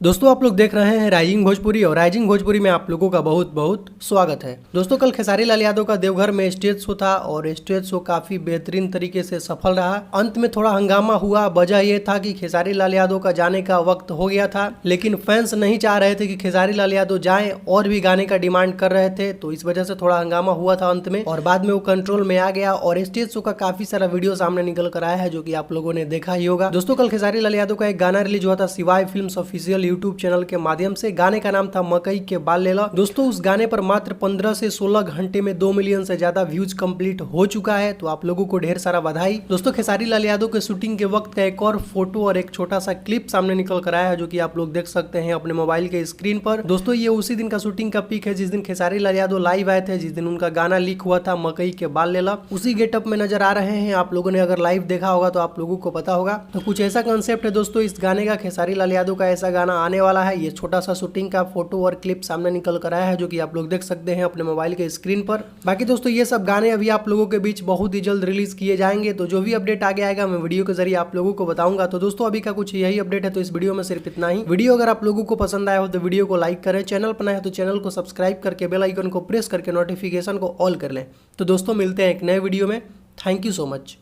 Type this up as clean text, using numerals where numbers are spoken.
दोस्तों आप लोग देख रहे हैं राइजिंग भोजपुरी और राइजिंग भोजपुरी में आप लोगों का बहुत बहुत स्वागत है। दोस्तों कल खेसारी लाल यादव का देवघर में स्टेज शो था और स्टेज शो काफी बेहतरीन तरीके से सफल रहा। अंत में थोड़ा हंगामा हुआ। वजह ये था कि खेसारी लाल यादव का जाने का वक्त हो गया था, लेकिन फैंस नहीं चाह रहे थे कि खेसारी लाल यादव जाएं और भी गाने का डिमांड कर रहे थे, तो इस वजह से थोड़ा हंगामा हुआ था अंत में और बाद में वो कंट्रोल में आ गया और स्टेज शो का काफी सारा वीडियो सामने निकल कर आया है, जो कि आप लोगों ने देखा ही होगा। दोस्तों कल खेसारी लाल यादव का एक गाना रिलीज हुआ था शिवाय फिल्म्स ऑफिशियल यूट्यूब चैनल के माध्यम से। गाने का नाम था मकई के बाल लेला। दोस्तों उस गाने पर मात्र 15 से 16 घंटे में 2 मिलियन से ज्यादा व्यूज कंप्लीट हो चुका है, तो आप लोगों को ढेर सारा बधाई। दोस्तों खेसारी लाल यादव के शूटिंग के वक्त का एक और फोटो और एक छोटा सा क्लिप सामने निकल कर आया है, जो कि आप लोग देख सकते हैं अपने मोबाइल के स्क्रीन पर। दोस्तों ये उसी दिन का शूटिंग का पिक है जिस दिन खेसारी लाल यादव लाइव आए थे, जिस दिन उनका गाना लीक हुआ था मकई के बाल लेला। उसी गेटअप में नजर आ रहे हैं। आप लोगों ने अगर लाइव देखा होगा तो आप लोगों को पता होगा। तो कुछ ऐसा कंसेप्ट है दोस्तों इस गाने का। खेसारी लाल यादव का ऐसा गाना आने वाला है। ये छोटा सा शूटिंग का फोटो और क्लिप सामने निकल कर आया है, जो कि आप लोग देख सकते हैं अपने मोबाइल के स्क्रीन पर। बाकी दोस्तों ये सब गाने अभी आप लोगों के बीच बहुत ही जल्द रिलीज किए जाएंगे, तो जो भी अपडेट आगे आएगा मैं वीडियो के जरिए आप लोगों को बताऊंगा। तो दोस्तों अभी का कुछ यही अपडेट है, तो इस वीडियो में सिर्फ इतना ही। वीडियो अगर आप लोगों को पसंद आया हो तो वीडियो को लाइक करें, चैनल पर नया है तो चैनल को सब्सक्राइब करके बेल आइकन को प्रेस करके नोटिफिकेशन को ऑल कर लें। तो दोस्तों मिलते हैं एक नए वीडियो में। Thank you so much.